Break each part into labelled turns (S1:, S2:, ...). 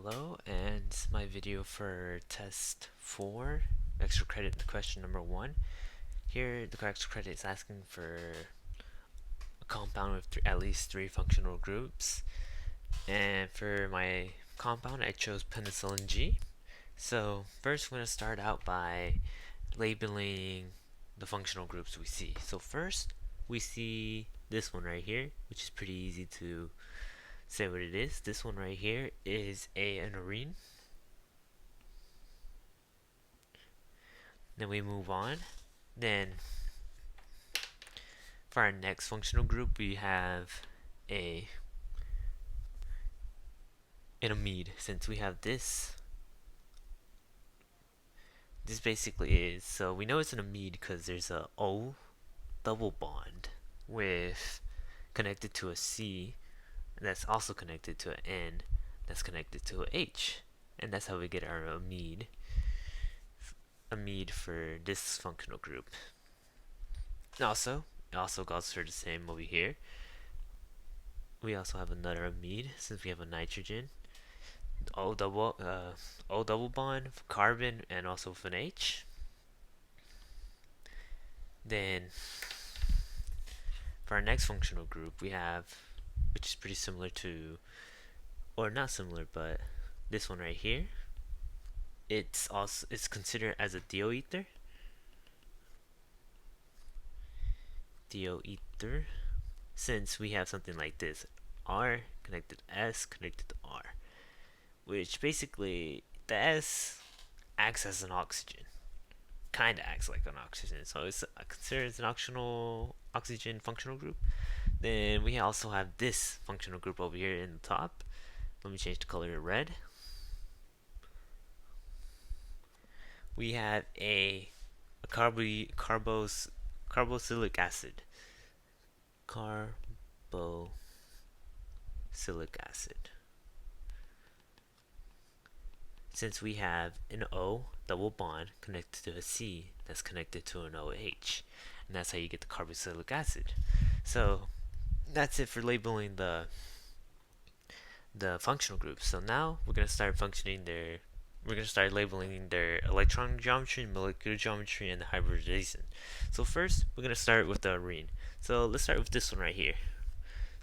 S1: Hello, and this is my video for test 4, extra credit question number 1. Here, the extra credit is asking for a compound with at least 3 functional groups. And for my compound, I chose penicillin G. So first, we're going to start out by labeling the functional groups we see. So first, we see this one right here, which is pretty easy to say what it is. This one right here is an arene. Then we move on. Then for our next functional group, we have an amide. Since we have this basically is, so we know it's an amide because there's a O double bond with connected to a C that's also connected to an N that's connected to a H, and that's how we get our amide for this functional group. And also, it also goes for the same over here. We also have another amide since we have a nitrogen, O double bond, carbon, and also with an H. Then for our next functional group, we have, which is pretty similar to, or not similar, but this one right here. It's considered as a dioether. Since we have something like this, R connected to S connected to R, which basically the S acts as an oxygen, kind of acts like an oxygen, so it's considered as an optional oxygen functional group. Then we also have this functional group over here in the top. Let me change the color to red. We have a carboxylic acid. Since we have an O double bond connected to a C that's connected to an OH, and that's how you get the carboxylic acid. So that's it for labeling the functional groups. So now we're gonna start labeling their electron geometry, molecular geometry, and the hybridization. So first, we're gonna start with the arene. So let's start with this one right here.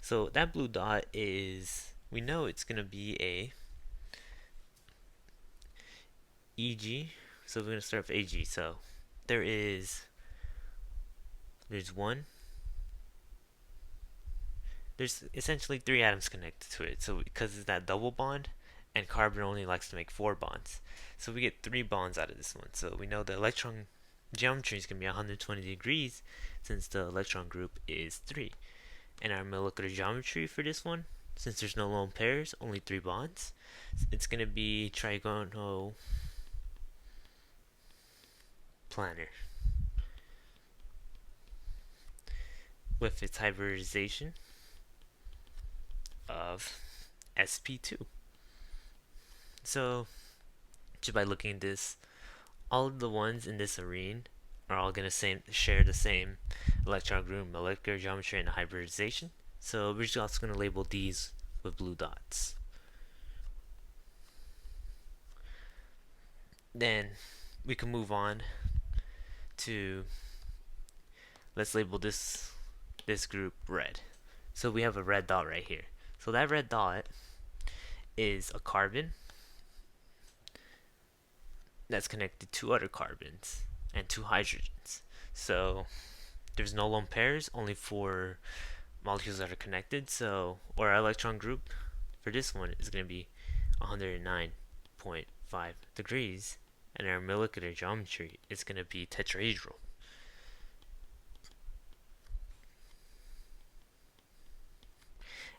S1: So that blue dot is, we know it's gonna be a EG. So we're gonna start with AG. So there's essentially 3 atoms connected to it. So because it's that double bond, and carbon only likes to make 4 bonds, so we get 3 bonds out of this one. So we know the electron geometry is going to be 120 degrees since the electron group is 3. And our molecular geometry for this one, since there's no lone pairs, only 3 bonds, it's going to be trigonal planar with its hybridization of sp2. So just by looking at this, all of the ones in this arene are all going to share the same electron group, molecular geometry, and hybridization. So we're just also going to label these with blue dots. Then we can move on to, let's label this group red. So we have a red dot right here. So that red dot is a carbon that's connected to 2 other carbons and 2 hydrogens. So there's no lone pairs, only 4 molecules that are connected. So, or our electron group for this one is going to be 109.5 degrees, and our molecular geometry is going to be tetrahedral.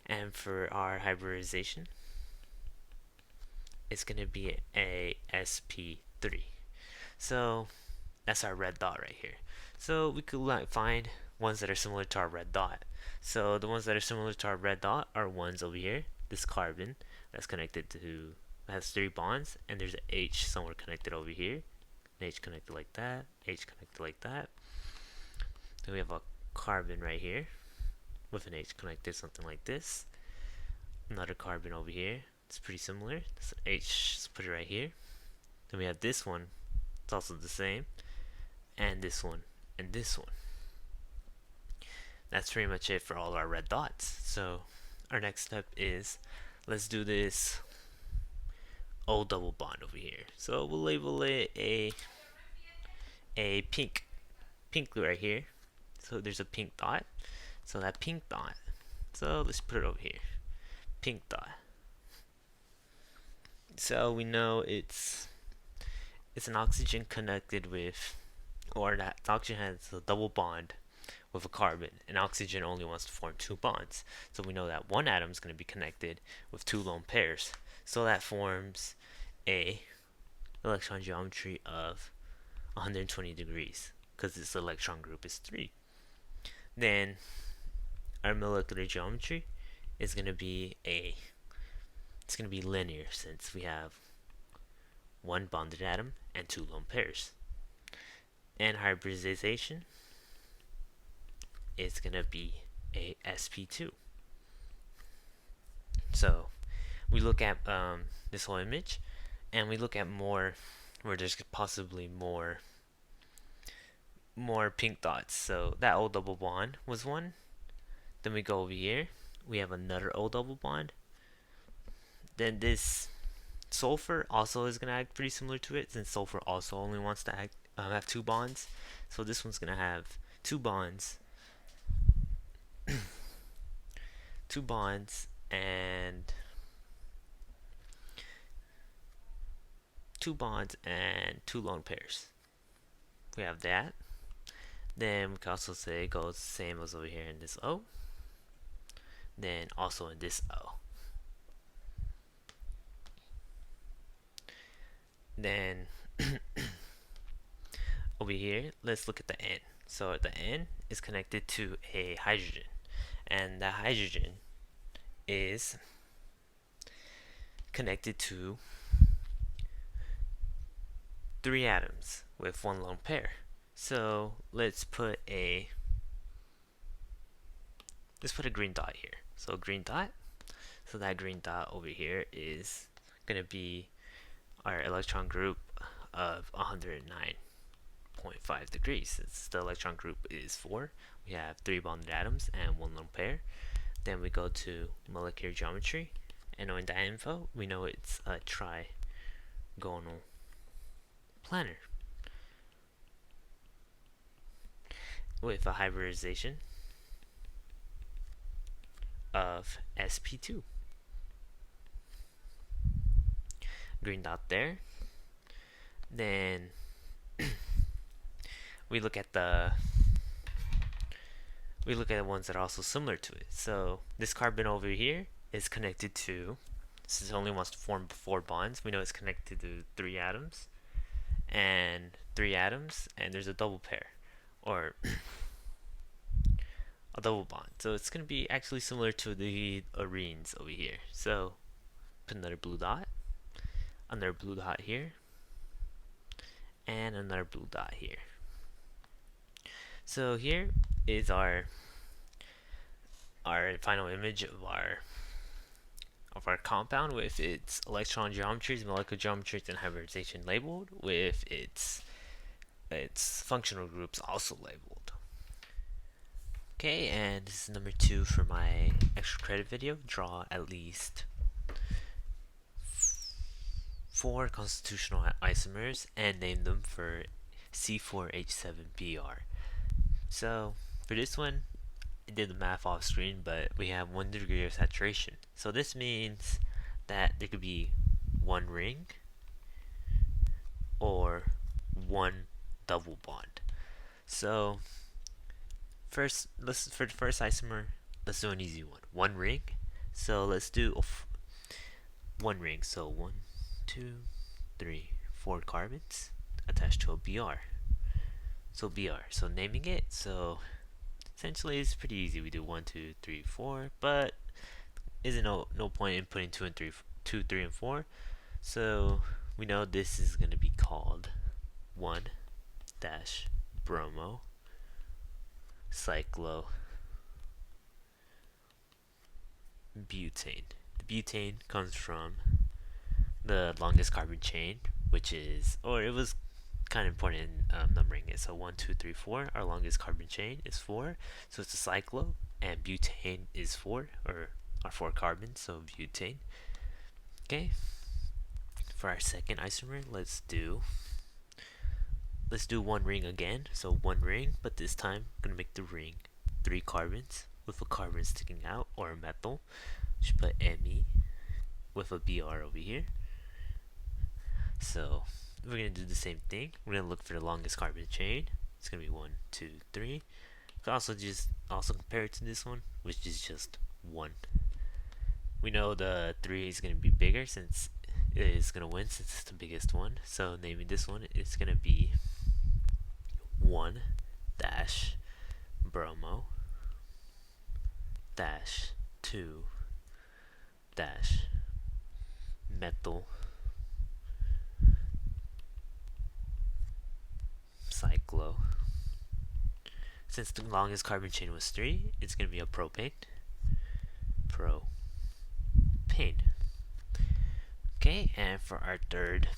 S1: And for our hybridization, it's going to be a sp3. So that's our red dot right here. So we could find ones that are similar to our red dot. So the ones that are similar to our red dot are ones over here. This carbon that's connected to, has 3 bonds, and there's an H somewhere connected over here. An H connected like that, H connected like that. Then we have a carbon right here with an H connected something like this. Another carbon over here It's pretty similar. So H, let's put it right here. Then we have this one. It's also the same. And this one. And this one. That's pretty much it for all our red dots. So our next step is, let's do this O double bond over here. So we'll label it a pink right here. So there's a pink dot. So that pink dot. So let's put it over here. Pink dot. So we know it's an oxygen connected with, or that oxygen has a double bond with a carbon, and oxygen only wants to form 2 bonds. So we know that one atom is going to be connected with 2 lone pairs. So that forms a electron geometry of 120 degrees because this electron group is 3. Then our molecular geometry is going to be linear since we have 1 bonded atom and 2 lone pairs. And hybridization is going to be a sp2. So we look at this whole image, and we look at more where there's possibly more pink dots. So that O double bond was one. Then we go over here, we have another O double bond. Then this sulfur also is going to act pretty similar to it, since sulfur also only wants to have 2 bonds. So this one's going to have 2 bonds, 2 bonds, and 2 bonds and 2 lone pairs. We have that. Then we can also say it goes the same as over here in this O. Then also in this O. Then over here, let's look at the N. So the N is connected to a hydrogen, and the hydrogen is connected to 3 atoms with 1 lone pair. So let's put a green dot here. So green dot. So that green dot over here is gonna be our electron group of 109.5 degrees. Since the electron group is 4, we have 3 bonded atoms and 1 lone pair. Then we go to molecular geometry, and knowing that info, we know it's a trigonal planar with a hybridization of sp2. Green dot there. Then we look at the ones that are also similar to it. So this carbon over here is connected to, since it only wants to form 4 bonds, we know it's connected to 3 atoms and there's a double pair, or a double bond. So it's going to be actually similar to the arenes over here. So put another blue dot here, and another blue dot here. So here is our final image of our compound with its electron geometries, molecular geometries, and hybridization labeled, with its functional groups also labeled. Okay, and this is number 2 for my extra credit video. Draw at least 4 constitutional isomers and name them for C4H7Br. So for this one, I did the math off screen, but we have 1 degree of saturation. So this means that there could be 1 ring or 1 double bond. So for the first isomer, let's do an easy one. 1 ring. So let's do 1 ring. So 1, 2, 3, 4 carbons attached to a Br. So Br. So naming it. So essentially it's pretty easy. We do 1, 2, 3, 4, but isn't no point in putting 2, 3, and 4. So we know this is going to be called 1-bromo cyclobutane. The butane comes from the longest carbon chain, which is, or it was kind of important in numbering it. So 1, 2, 3, 4. Our longest carbon chain is 4, so it's a cyclo, and butane is 4, or our 4 carbons, so butane. Okay. For our second isomer, let's do one ring again. So one ring, but this time I'm gonna make the ring 3 carbons with a carbon sticking out, or a methyl. Should put Me with a Br over here. So we're gonna do the same thing. We're gonna look for the longest carbon chain. It's gonna be 1, 2, 3. You can also compare it to this one, which is just 1. We know the 3 is gonna be bigger since it is gonna win since it's the biggest one. So naming this one is gonna be 1 dash bromo dash 2 dash methyl cyclo. Since the longest carbon chain was 3, it's going to be a propane. Okay, and for our third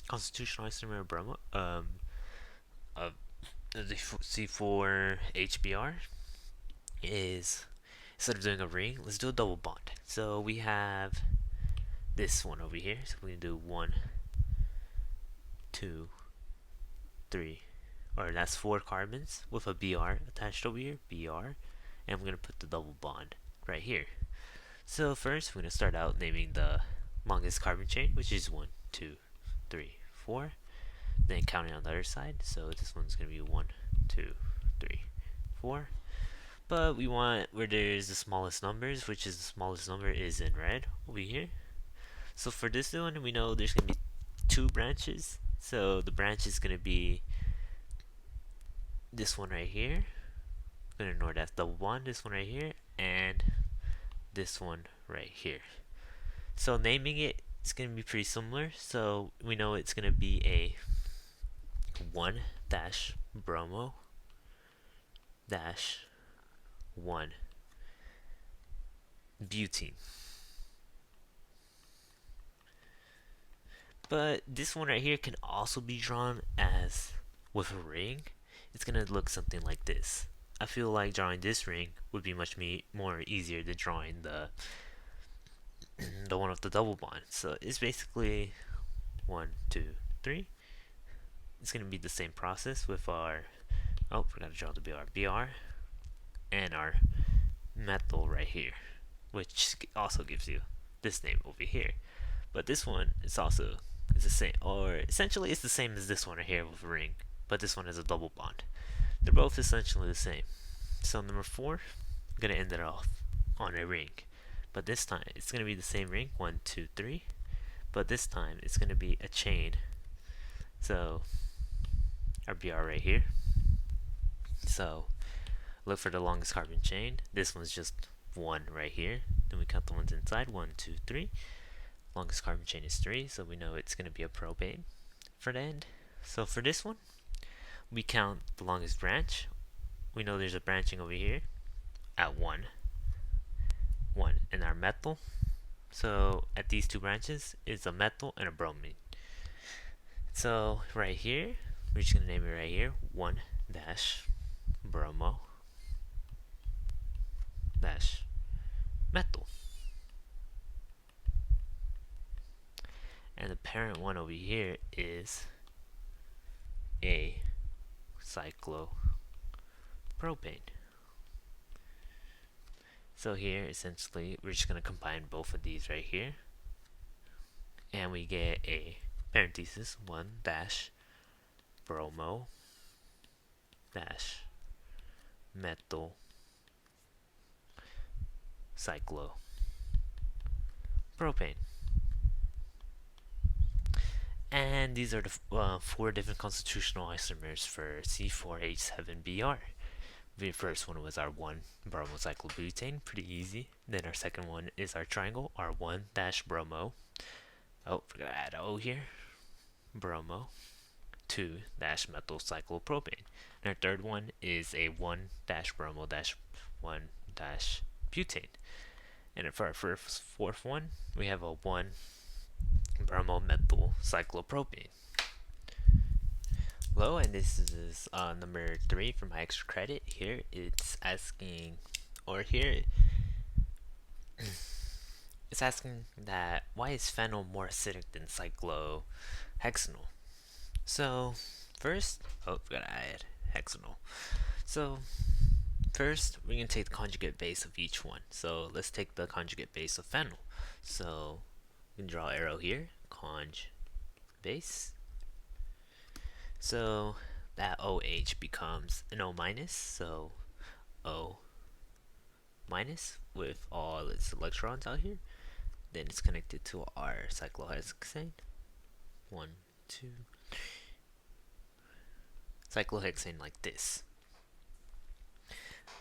S1: constitutional isomer of bromo, of the C4HBr is, instead of doing a ring, let's do a double bond. So we have this one over here. So we're going to do 1, 2, 3, or that's 4 carbons with a Br attached over here, Br, and I'm going to put the double bond right here. So first we're going to start out naming the longest carbon chain, which is 1, 2, 3, 4, then counting on the other side. So this one's going to be 1, 2, 3, 4, but we want where there's the smallest numbers, which is the smallest number is in red over here. So for this one, we know there's going to be 2 branches. So the branch is going to be this one right here. I'm going to ignore that double bond, this one right here, and this one right here. So naming it is going to be pretty similar. So we know it's going to be a 1 dash bromo dash 1 butene. But this one right here can also be drawn as with a ring. It's gonna look something like this. I feel like drawing this ring would be much more easier than drawing the one with the double bond. So it's basically 1, 2, 3. It's gonna be the same process with our, oh, forgot to draw the BR, and our methyl right here, which also gives you this name over here. But this one is also the same, or essentially it's the same as this one right here with a ring, but this one has a double bond. They're both essentially the same. So number 4, I'm gonna end it off on a ring, but this time it's gonna be the same ring, 1, 2, 3, but this time it's gonna be a chain. So our BR right here. So look for the longest carbon chain. This one's just 1 right here. Then we count the ones inside, 1, 2, 3. Longest carbon chain is 3, so we know it's going to be a propane for the end. So for this one, we count the longest branch. We know there's a branching over here at 1, and our methyl. So at these 2 branches is a methyl and a bromine. So right here, we're just going to name it right here, 1 dash bromo dash methyl. And the parent one over here is a cyclopropane. So here, essentially, we're just going to combine both of these right here, and we get a parenthesis 1 dash bromo dash methyl cyclopropane. And these are the 4 different constitutional isomers for C4H7Br. The first one was our 1 bromocyclobutane, pretty easy. Then our second one is our triangle, our 1 dash bromo. Oh, forgot to add O here. Bromo. 2 dash methyl cyclopropane. And our third one is a 1 dash bromo dash 1 dash butane. And for our fourth one, we have a 1 bromomethyl cyclopropane. Hello, and this is number 3 for my extra credit. Here it's asking, or here it's asking that why is phenol more acidic than cyclohexanol? So first, we gotta add hexanol. So first, we're gonna take the conjugate base of each one. So let's take the conjugate base of phenol. So we can draw an arrow here, conj base. So that OH becomes an O minus, so O minus with all its electrons out here. Then it's connected to our cyclohexane. 1, 2, cyclohexane like this.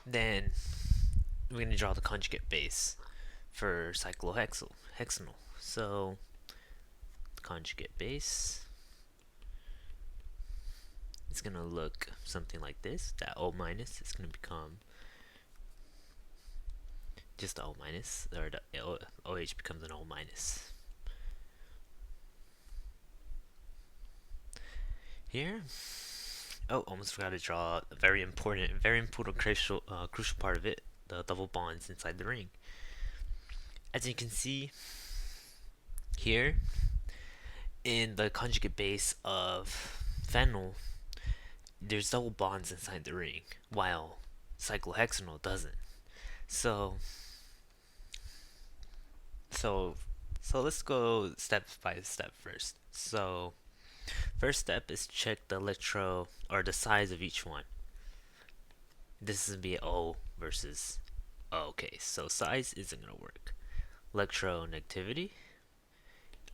S1: Then we're going to draw the conjugate base for cyclohexanol. So conjugate base is going to look something like this. That O minus is going to become just O minus, or the OH becomes an O minus. Here, almost forgot to draw a very important crucial part of it, the double bonds inside the ring. As you can see here, in the conjugate base of phenol, there's double bonds inside the ring, while cyclohexanol doesn't. So let's go step by step first. So first step is check the or the size of each one. This is gonna be O versus O. Okay, so size isn't gonna work. Electronegativity,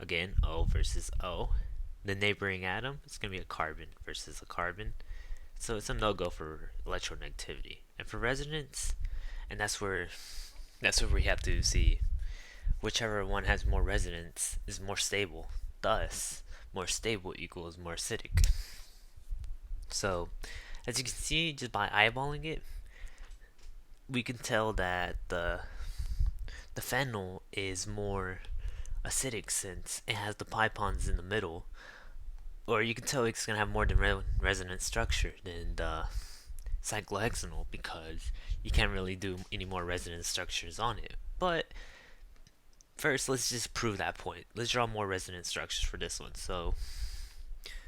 S1: again O versus O. The neighboring atom is gonna be a carbon versus a carbon. So it's a no-go for electronegativity. And for resonance, and that's where we have to see whichever one has more resonance is more stable. Thus, more stable equals more acidic. So, as you can see, just by eyeballing it, we can tell that the phenol is more acidic since it has the pi bonds in the middle. Or you can tell it's gonna have more resonance structure than the cyclohexanol because you can't really do any more resonance structures on it. But first, let's just prove that point. Let's draw more resonance structures for this one. So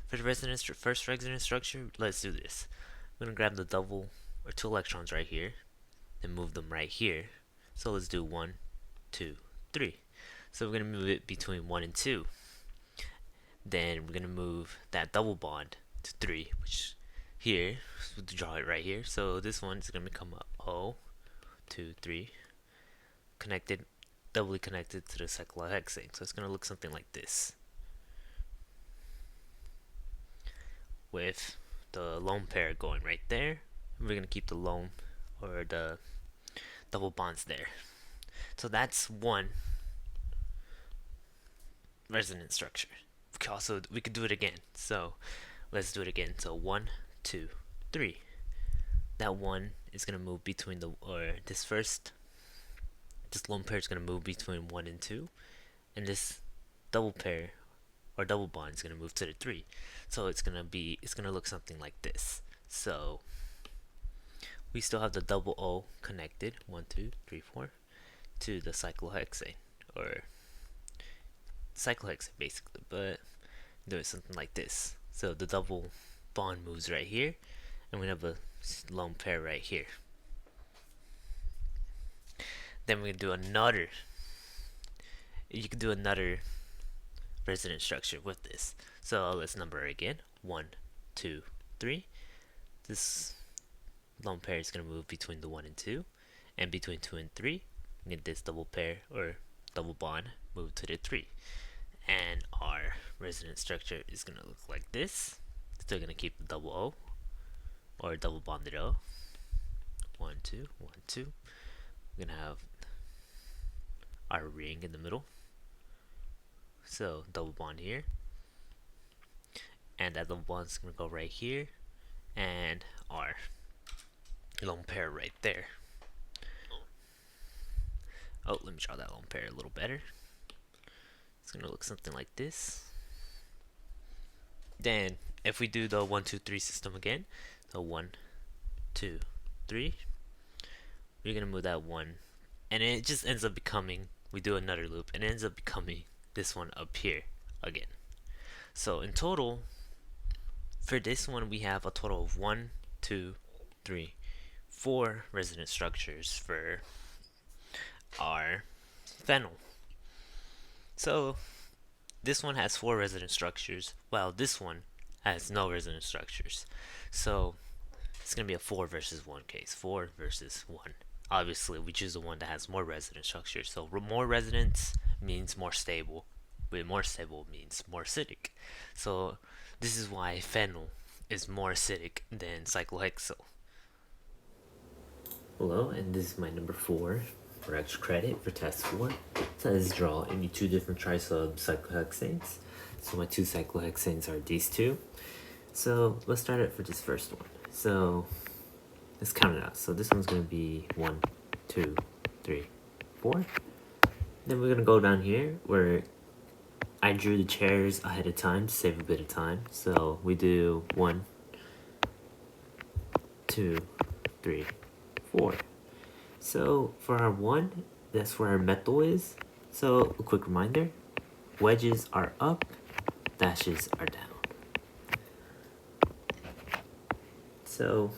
S1: for the first resonance structure, let's do this. I'm gonna grab the double or 2 electrons right here and move them right here. So let's do 1, 2, 3. So we're gonna move it between 1 and 2. Then we're gonna move that double bond to 3, which here, we'll draw it right here. So this one is gonna become a O, 2, 3, connected, doubly connected to the cyclohexane. So it's gonna look something like this, with the lone pair going right there. We're gonna keep the lone or the double bonds there. So that's one resonance structure. We could do it again. So let's do it again. So 1, 2, 3. That one is gonna move between this lone pair is gonna move between 1 and 2, and this double pair or double bond is gonna move to the 3. So it's gonna look something like this. So we still have the double O connected, 1, 2, 3, 4, to the cyclohexane, or cyclohexane basically, but do it something like this. So the double bond moves right here, and we have a lone pair right here. Then we can do another. You can do another resonance structure with this. So let's number again. 1, 2, 3. This lone pair is gonna move between the 1 and 2, and between 2 and 3, we get this double pair or double bond move to the 3, and our resonance structure is gonna look like this. Still gonna keep the double O or double bonded O. 1, 2, 1, 2. We're gonna have our ring in the middle. So double bond here, and that double bond is gonna go right here, and our lone pair right there. Oh, let me draw that lone pair a little better. It's gonna look something like this. Then, if we do the 1, 2, 3 system again, so 1, 2, 3, we're gonna move that 1, and it just ends up becoming, we do another loop, and it ends up becoming this one up here again. So in total, for this one, we have a total of 1, 2, 3, 4 resonance structures for our phenyl. So this one has 4 resonance structures, while this one has no resonance structures. So it's going to be a 4 versus 1 case. 4 versus 1. Obviously, we choose the one that has more resonance structures. So more resonance means more stable, but more stable means more acidic. So this is why phenyl is more acidic than cyclohexyl. Hello, and this is my number 4 for extra credit for test 4. So let's draw any 2 different trisub cyclohexanes. So my 2 cyclohexanes are these 2. So let's start it for this first one. So let's count it out. So this one's going to be 1, 2, 3, 4. Then we're going to go down here where I drew the chairs ahead of time to save a bit of time. So we do 1, 2, 3, 4. So for our 1, that's where our methyl is. So a quick reminder, wedges are up, dashes are down. So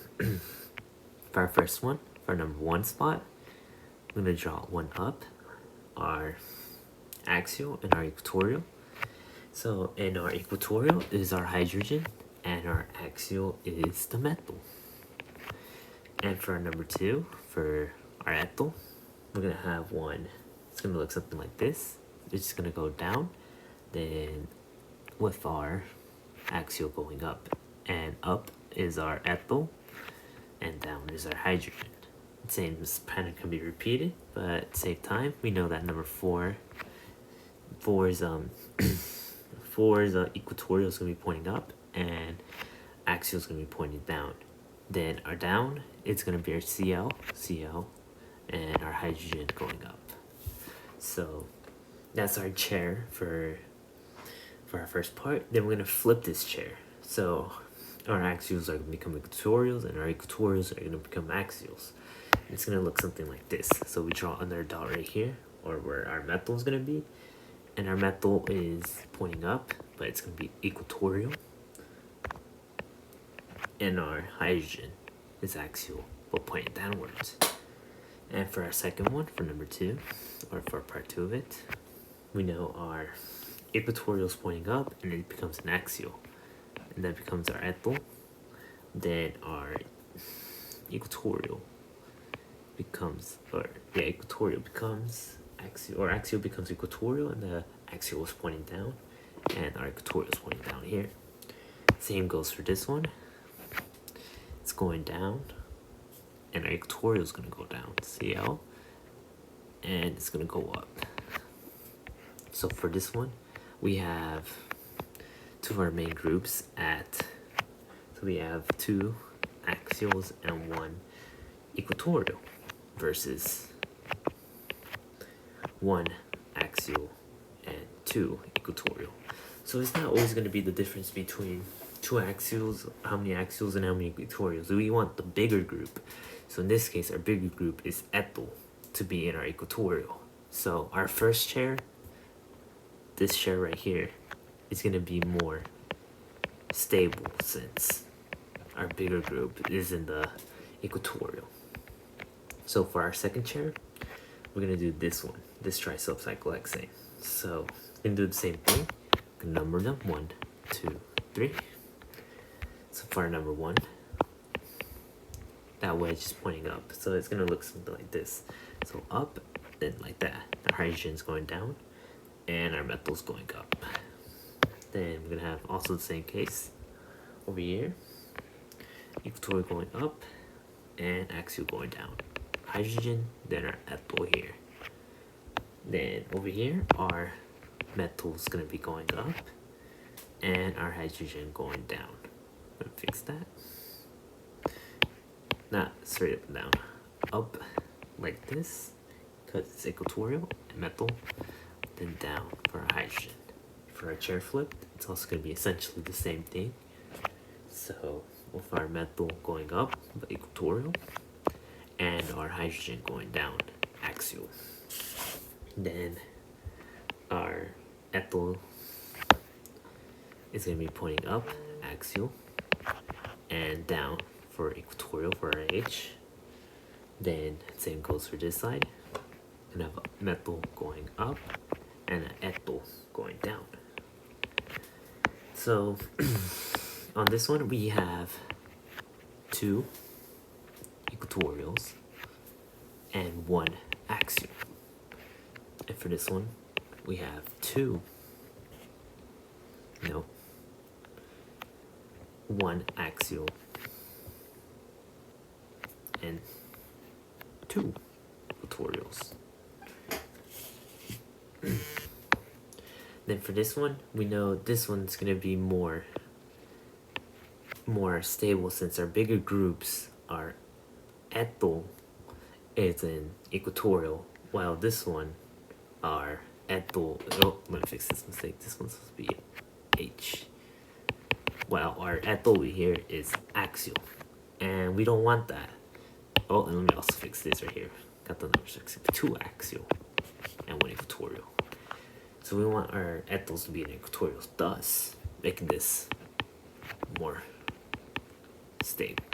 S1: for our first one, for our number 1 spot, I'm going to draw 1 up, our axial and our equatorial. So in our equatorial is our hydrogen, and our axial is the methyl. And for our number 2, for our ethyl, we're going to have 1, it's going to look something like this. It's just going to go down, then with our axial going up. And up is our ethyl, and down is our hydrogen. Same pattern can be repeated, but at the same time, we know that number 4 is equatorial is going to be pointing up, and axial is going to be pointing down. Then our down, it's going to be our Cl, and our hydrogen going up. So that's our chair for our first part. Then we're going to flip this chair. So our axials are going to become equatorials, and our equatorials are going to become axials. It's going to look something like this. So we draw another dot right here, or where our methyl is going to be. And our methyl is pointing up, but it's going to be equatorial. And our hydrogen is axial, but pointing downwards. And for our second one, for number 2, or for part 2 of it, we know our equatorial is pointing up, and it becomes an axial. And that becomes our ethyl. Then our equatorial becomes, equatorial becomes axial, or axial becomes equatorial, and the axial is pointing down, and our equatorial is pointing down here. Same goes for this one. It's going down, and our equatorial is going to go down, Cl, and it's going to go up. So for this one, we have 2 of our main groups so we have 2 axials and 1 equatorial versus 1 axial and 2 equatorial. So it's not always going to be the difference between 2 axials, how many axials and how many equatorials. We want the bigger group. So in this case, our bigger group is ethyl to be in our equatorial. So our first chair, this chair right here, is going to be more stable since our bigger group is in the equatorial. So for our second chair, we're going to do this one, this trisub cyclohexane. So we're going to do the same thing. We're going to number them 1, 2, 3. So for our number 1, that wedge is pointing up. So it's going to look something like this. So up, then like that. Our hydrogen's going down, and our methyls going up. Then we're going to have also the same case over here. Equatorial going up, and axial going down. Hydrogen, then our ethyl here. Then over here, our methyl is going to be going up, and our hydrogen going down. I'm going to fix that. Not straight up and down. Up like this, because it's equatorial and methyl, then down for our hydrogen. For our chair flipped, it's also going to be essentially the same thing. So with our methyl going up, but equatorial, and our hydrogen going down, axial. Then our ethyl is going to be pointing up, axial, and down for equatorial for our H. Then same goes for this side. Gonna have a methyl going up and an ethyl going down. So on this one we have 2 equatorials and 1 axial. And for this one we have 1 axial and 2 equatorials. Then for this one, we know this one's gonna be more stable since our bigger groups are ethyl is in equatorial, while this one are ethyl. Oh, let me fix this mistake. This one's supposed to be H. While our ethyl here is axial, and we don't want that. Oh, and let me also fix this right here. Got the numbers fixed. 2 axial and 1 equatorial. So we want our ethyls to be in equatorials, thus making this more stable.